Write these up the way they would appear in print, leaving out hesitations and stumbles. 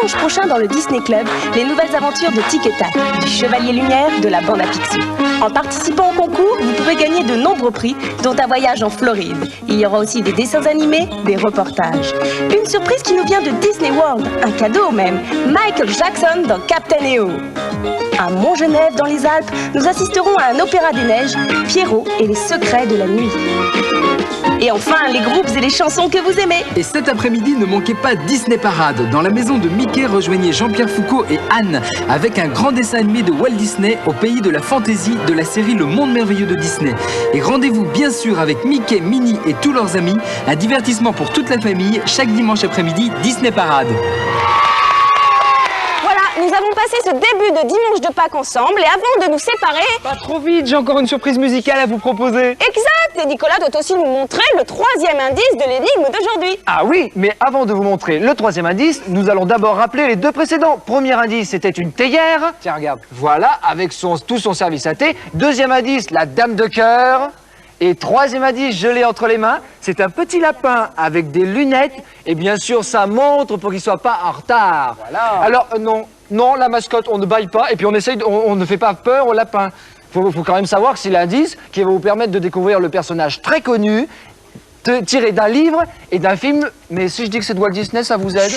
dimanche prochain dans le Disney Club les nouvelles aventures de Tic et Tac, du Chevalier Lumière, de la bande à Picsou. En participant au concours, vous pourrez gagner de nombreux prix, dont un voyage en Floride. Il y aura aussi des dessins animés, des reportages. Une surprise qui nous vient de Disney World, un cadeau même, Michael Jackson dans Captain EO. À Montgenèvre, dans les Alpes, nous assisterons à un opéra des neiges, Pierrot et les secrets de la nuit. Et enfin, les groupes et les chansons que vous aimez. Et cet après-midi, ne manquez pas Disney Parade. Dans la maison de Mickey, rejoignez Jean-Pierre Foucault et Anne avec un grand dessin animé de Walt Disney au pays de la fantaisie de la série Le Monde Merveilleux de Disney. Et rendez-vous bien sûr avec Mickey, Minnie et tous leurs amis. Un divertissement pour toute la famille, chaque dimanche après-midi, Disney Parade. Nous avons passé ce début de dimanche de Pâques ensemble et avant de nous séparer... Pas trop vite, j'ai encore une surprise musicale à vous proposer. Exact! Et Nicolas doit aussi nous montrer le troisième indice de l'énigme d'aujourd'hui. Ah oui, mais avant de vous montrer le troisième indice, nous allons d'abord rappeler les deux précédents. Premier indice, c'était une théière. Tiens, regarde. Voilà, avec tout son service à thé. Deuxième indice, la dame de cœur. Et troisième indice, je l'ai entre les mains, c'est un petit lapin avec des lunettes et bien sûr sa montre pour qu'il ne soit pas en retard. Voilà. Alors non, la mascotte, on ne bâille pas et puis on ne fait pas peur au lapin. Faut quand même savoir que c'est l'indice qui va vous permettre de découvrir le personnage très connu, tiré d'un livre et d'un film. Mais si je dis que c'est de Walt Disney, ça vous aide?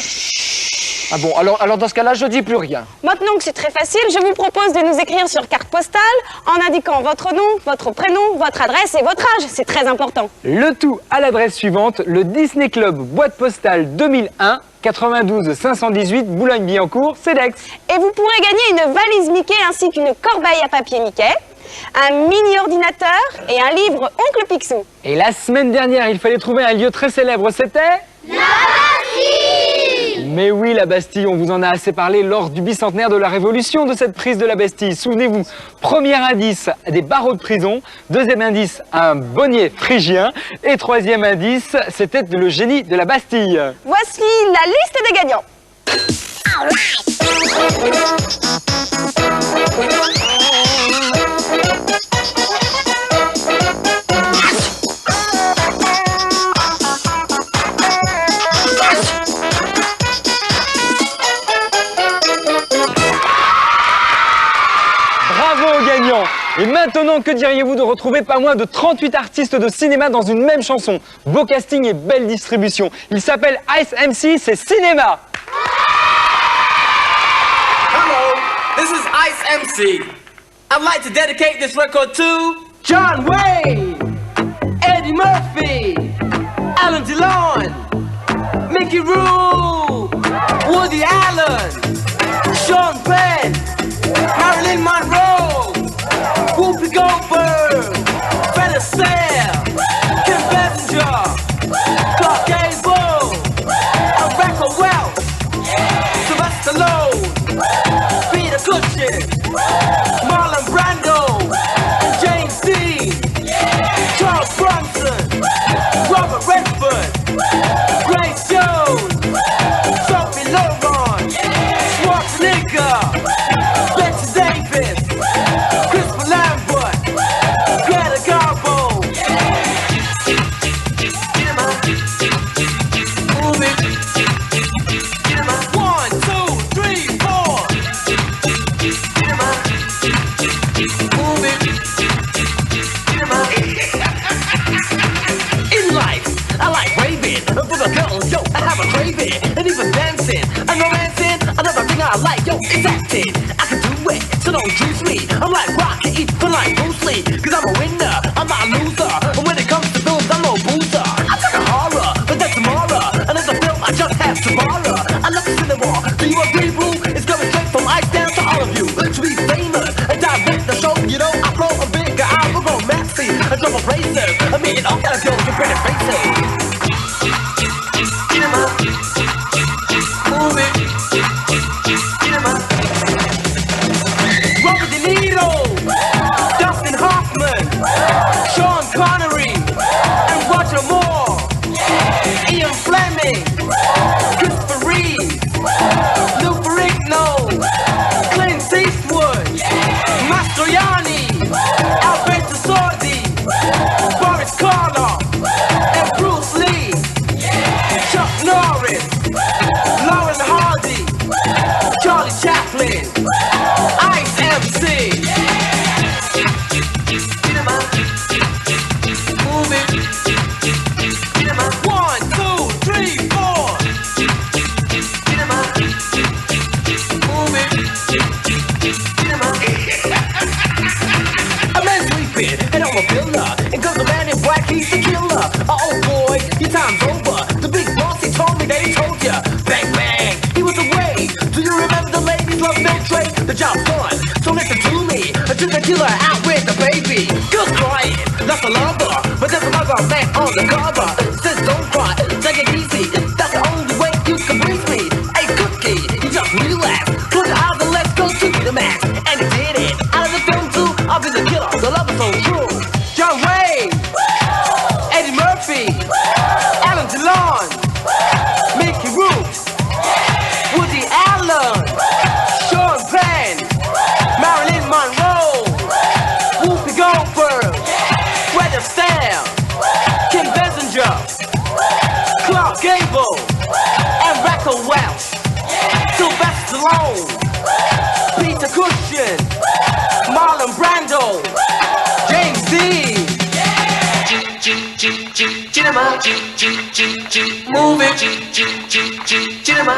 Ah bon, alors dans ce cas-là, je dis plus rien. Maintenant que c'est très facile, je vous propose de nous écrire sur carte postale en indiquant votre nom, votre prénom, votre adresse et votre âge. C'est très important. Le tout à l'adresse suivante, le Disney Club, boîte postale 2001, 92 518, Boulogne-Billancourt, CEDEX. Et vous pourrez gagner une valise Mickey ainsi qu'une corbeille à papier Mickey, un mini-ordinateur et un livre Oncle Picsou. Et la semaine dernière, il fallait trouver un lieu très célèbre, c'était... La Bastille! Mais oui, la Bastille, on vous en a assez parlé lors du bicentenaire de la Révolution de cette prise de la Bastille. Souvenez-vous, premier indice, des barreaux de prison. Deuxième indice, un bonnier phrygien. Et troisième indice, c'était le génie de la Bastille. Voici la liste des gagnants. Et maintenant, que diriez-vous de retrouver pas moins de 38 artistes de cinéma dans une même chanson? Beau casting et belle distribution. Il s'appelle Ice MC, c'est cinéma. Hello, this is Ice MC. I'd like to dedicate this record to John Wayne, Eddie Murphy, Alan DeLon, Mickey Rourke, Woody Allen, Sean Penn, Marilyn Monroe, Whoopi Goldberg, Fred Astaire, Kim Basinger, Clark Gable, Rebecca Welch, Sylvester Stallone, Peter Cushing, Marlon Brando, James Dean, Charles Bronson, Robert Redford, Grace Jones, Sophie Loren, Schwarzenegger, Bette Davis, Chris Lambert, Greta Garbo. Move it. 1, 2, 3, 4. Move it. In life, I like raving. For the girls, yo, I have a craving. And even dancing, and romancing. Another thing I like, yo, is acting. I can do it, so don't juice me. I'm like Rocky, even like Bruce Lee. Cause I'm a winner, I'm not a loser. And when it comes to films, I'm no boozer. I took a horror, but that's tomorrow. Another film I just have to borrow. I love the cinema. Do you agree, Blue? It's going straight from Ice down to all of you. To be famous and direct the show, you know, I blow a bigger album, go maxi, and double places. I mean, it all gotta go to pretty faces. Move it. Robert De Niro, Dustin Hoffman, Sean Connery, and Roger Moore, Ian Fleming, Christopher Reeve, Lou Ferrigno, Clint Eastwood, Mastroianni, Alberto Sordi, Boris Karloff, and Bruce Lee, Chuck Norris, Lauren Hardy, job done. So listen to me, to the killer out with the baby. Good crying, that's a lover, but there's another man on the cover. Says don't cry, take it easy. That's the only way you can breathe me. Hey Cookie, you just relax. Close your eyes and let's go to the max. And he did it. Out of the film too, I'll be the killer. The love is so true. John Wayne, Eddie Murphy, Alan DeLon, Mickey Rourke, Woody Allen, Sean Penn, Marilyn Monroe, Whoopi Goldberg, Fred Astaire, Kim Basinger, Clark Gable, and Racco Welch, Sylvester Stallone, Peter Cushing, Marlon Brando, James Dean. Move it, cinema.